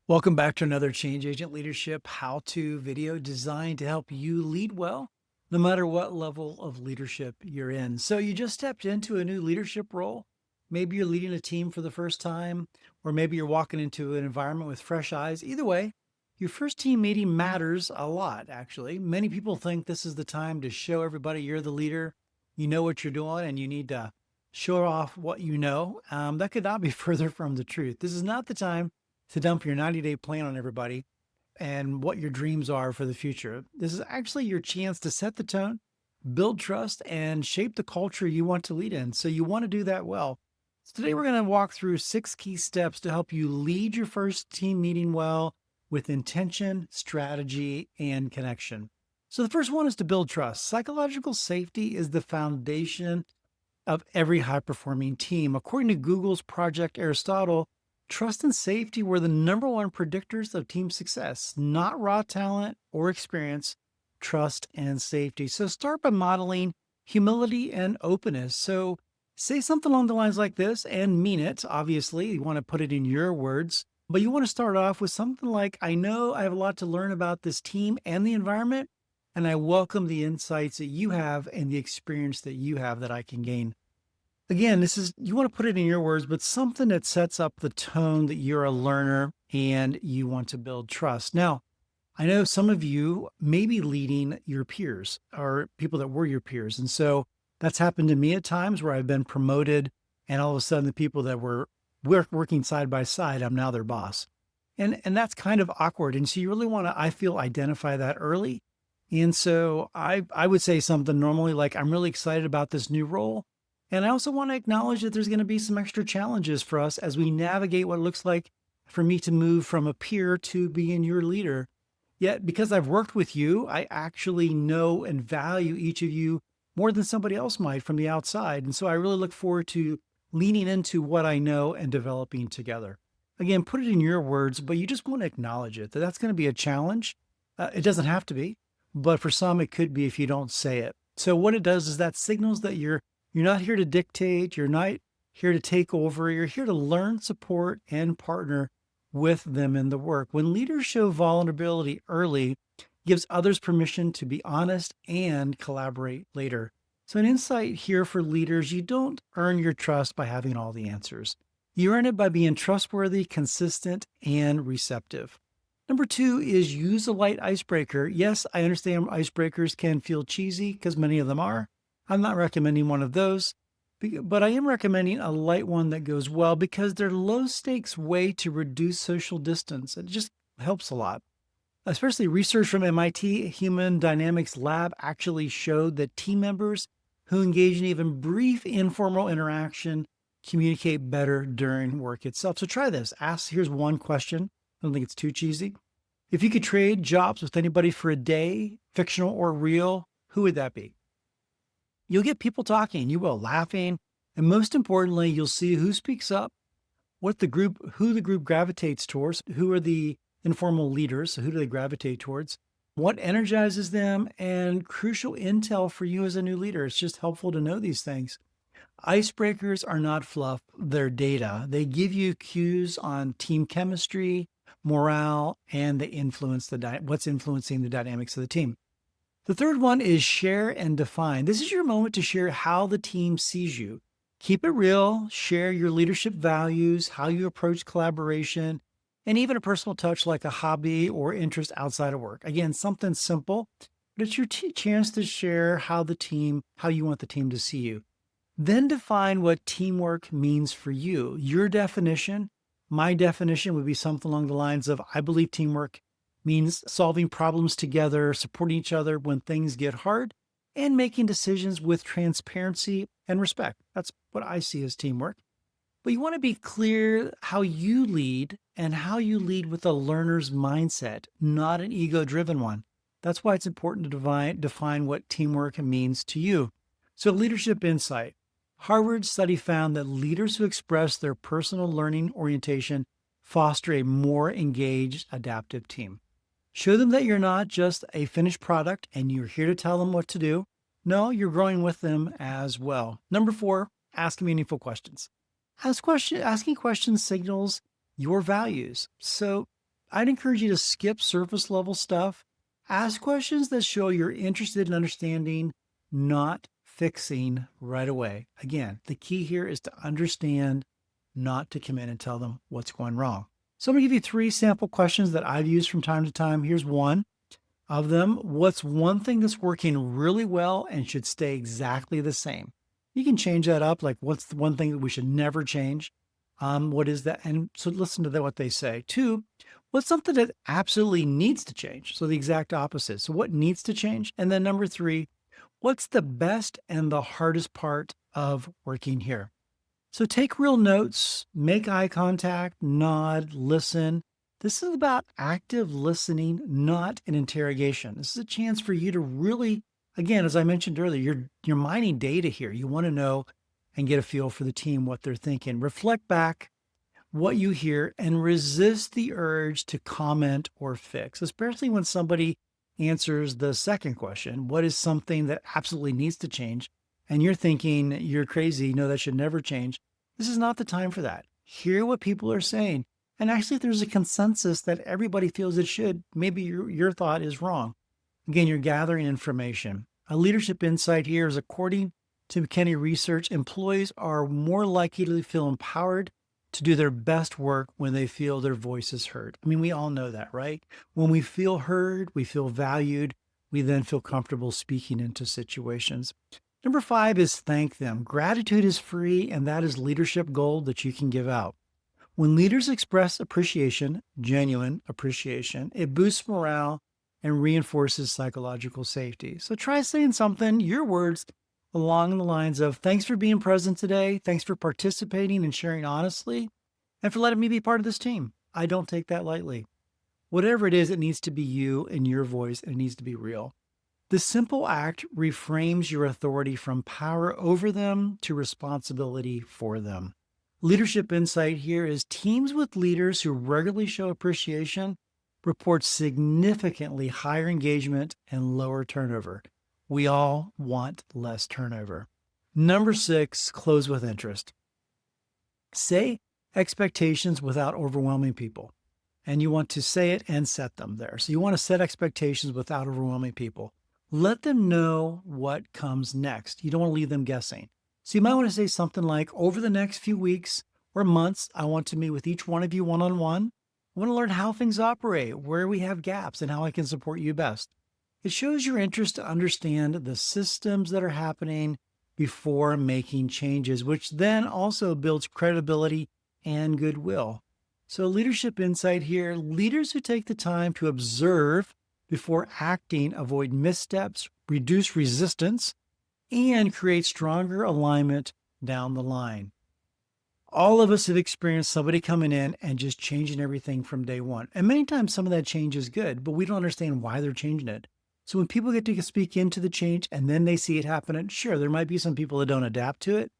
Welcome back to another Change Agent Leadership how-to video designed to help you lead well, no matter what level of leadership you're in. So you just stepped into a new leadership role. Maybe you're leading a team for the first time, or maybe you're walking into an environment with fresh eyes. Either way, your first team meeting matters a lot, actually. Many people think this is the time to show everybody you're the leader, you know what you're doing, and you need to show off what you know. That could not be further from the truth. This is not the time to dump your 90-day plan on everybody and what your dreams are for the future. This is actually your chance to set the tone, build trust, and shape the culture you want to lead in. So you want to do that well. So today we're going to walk through 6 key steps to help you lead your first team meeting well with intention, strategy, and connection. So the first one is to build trust. Psychological safety is the foundation of every high performing team. According to Google's Project Aristotle, trust and safety were the number one predictors of team success, not raw talent or experience, trust and safety. So start by modeling humility and openness. So say something along the lines like this and mean it. Obviously, you want to put it in your words, but you want to start off with something like, I know I have a lot to learn about this team and the environment, and I welcome the insights that you have and the experience that you have that I can gain. Again, this is, you want to put it in your words, but something that sets up the tone that you're a learner and you want to build trust. Now, I know some of you may be leading your peers or people that were your peers. And so that's happened to me at times where I've been promoted and all of a sudden the people that were working side by side, I'm now their boss. And that's kind of awkward. And so you really want to, I feel, identify that early. And so I would say something normally like, I'm really excited about this new role. And I also want to acknowledge that there's going to be some extra challenges for us as we navigate what it looks like for me to move from a peer to being your leader. Yet, because I've worked with you, I actually know and value each of you more than somebody else might from the outside. And so I really look forward to leaning into what I know and developing together. Again, put it in your words, but you just want to acknowledge it, that that's going to be a challenge. It doesn't have to be, but for some, it could be if you don't say it. So what it does is that signals that you're not here to dictate. You're not here to take over. You're here to learn, support, and partner with them in the work. When leaders show vulnerability early, gives others permission to be honest and collaborate later. So an insight here for leaders, you don't earn your trust by having all the answers. You earn it by being trustworthy, consistent, and receptive. Number 2 is use a light icebreaker. Yes, I understand icebreakers can feel cheesy because many of them are. I'm not recommending one of those, but I am recommending a light one that goes well because they're low stakes way to reduce social distance. It just helps a lot. Especially research from MIT Human Dynamics Lab actually showed that team members who engage in even brief informal interaction communicate better during work itself. So try this. Here's one question. I don't think it's too cheesy. If you could trade jobs with anybody for a day, fictional or real, who would that be? You'll get people talking, you will, laughing, and most importantly, you'll see who speaks up, who the group gravitates towards, who are the informal leaders, so who do they gravitate towards, what energizes them, and crucial intel for you as a new leader. It's just helpful to know these things. Icebreakers are not fluff, they're data. They give you cues on team chemistry, morale, and they influence what's influencing the dynamics of the team. The third one is share and define. This is your moment to share how the team sees you. Keep it real, share your leadership values, how you approach collaboration, and even a personal touch like a hobby or interest outside of work. Again, something simple, but it's your chance to share how you want the team to see you. Then define what teamwork means for you. Your definition, my definition would be something along the lines of, I believe teamwork means solving problems together, supporting each other when things get hard, and making decisions with transparency and respect. That's what I see as teamwork. But you want to be clear how you lead and how you lead with a learner's mindset, not an ego-driven one. That's why it's important to define what teamwork means to you. So leadership insight. Harvard study found that leaders who express their personal learning orientation foster a more engaged, adaptive team. Show them that you're not just a finished product and you're here to tell them what to do. No, you're growing with them as well. Number 4, ask meaningful questions. Asking questions signals your values. So I'd encourage you to skip surface level stuff. Ask questions that show you're interested in understanding, not fixing right away. Again, the key here is to understand, not to come in and tell them what's going wrong. So I'm going to give you 3 sample questions that I've used from time to time. Here's one of them. What's one thing that's working really well and should stay exactly the same? You can change that up. Like, what's the one thing that we should never change? What is that? And so listen to what they say. 2, what's something that absolutely needs to change? So the exact opposite. So what needs to change? And then number 3, what's the best and the hardest part of working here? So take real notes, make eye contact, nod, listen. This is about active listening, not an interrogation. This is a chance for you to really, again, as I mentioned earlier, you're mining data here. You want to know and get a feel for the team, what they're thinking. Reflect back what you hear and resist the urge to comment or fix, especially when somebody answers the second question, what is something that absolutely needs to change? And you're thinking, you're crazy, no, that should never change. This is not the time for that. Hear what people are saying. And actually, if there's a consensus that everybody feels it should, maybe your thought is wrong. Again, you're gathering information. A leadership insight here is, according to McKinney research, employees are more likely to feel empowered to do their best work when they feel their voice is heard. I mean, we all know that, right? When we feel heard, we feel valued, we then feel comfortable speaking into situations. Number 5 is thank them. Gratitude is free, and that is leadership gold that you can give out. When leaders express appreciation, genuine appreciation, it boosts morale and reinforces psychological safety. So try saying something, your words, along the lines of, thanks for being present today. Thanks for participating and sharing honestly, and for letting me be part of this team. I don't take that lightly. Whatever it is, it needs to be you and your voice, and it needs to be real. This simple act reframes your authority from power over them to responsibility for them. Leadership insight here is, teams with leaders who regularly show appreciation report significantly higher engagement and lower turnover. We all want less turnover. Number 6, close with interest. Say expectations without overwhelming people. And you want to say it and set them there. So you want to set expectations without overwhelming people. Let them know what comes next. You don't want to leave them guessing. So you might want to say something like, over the next few weeks or months, I want to meet with each one of you one-on-one. I want to learn how things operate, where we have gaps, and how I can support you best. It shows your interest to understand the systems that are happening before making changes, which then also builds credibility and goodwill. So leadership insight here, leaders who take the time to observe before acting avoid missteps, reduce resistance, and create stronger alignment down the line. All of us have experienced somebody coming in and just changing everything from day one. And many times some of that change is good, but we don't understand why they're changing it. So when people get to speak into the change and then they see it happening, sure, there might be some people that don't adapt to it,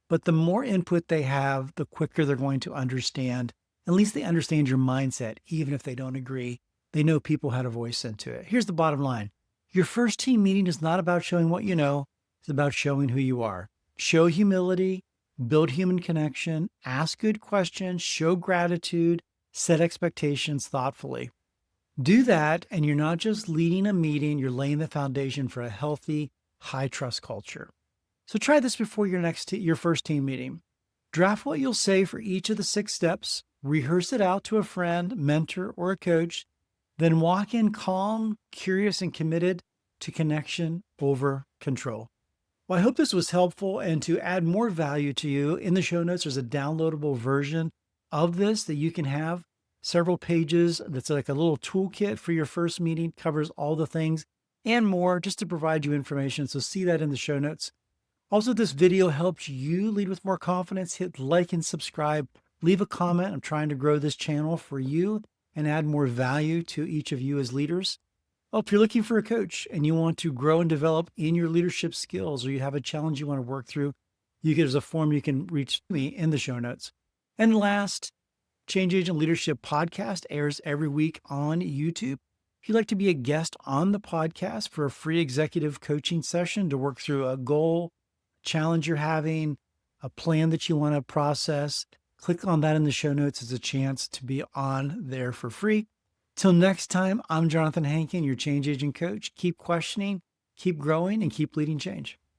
but the more input they have, the quicker they're going to understand. At least they understand your mindset, even if they don't agree. They know people had a voice into it. Here's the bottom line. Your first team meeting is not about showing what you know. It's about showing who you are. Show humility, build human connection, ask good questions, show gratitude, set expectations thoughtfully. Do that, and you're not just leading a meeting, you're laying the foundation for a healthy, high-trust culture. So try this before your first team meeting. Draft what you'll say for each of the 6 steps, rehearse it out to a friend, mentor, or a coach, then walk in calm, curious, and committed to connection over control. Well, I hope this was helpful, and to add more value to you, in the show notes, there's a downloadable version of this that you can have. Several pages that's like a little toolkit for your first meeting, covers all the things and more just to provide you information. So see that in the show notes. Also, this video helps you lead with more confidence. Hit like and subscribe. Leave a comment. I'm trying to grow this channel for you and add more value to each of you as leaders. Well, if you're looking for a coach and you want to grow and develop in your leadership skills, or you have a challenge you want to work through, there's a form you can reach me in the show notes. And last, Change Agent Leadership Podcast airs every week on YouTube. If you'd like to be a guest on the podcast for a free executive coaching session to work through a goal, challenge you're having, a plan that you want to process, click on that in the show notes as a chance to be on there for free. Till next time, I'm Jonathan Hankin, your change agent coach. Keep questioning, keep growing, and keep leading change.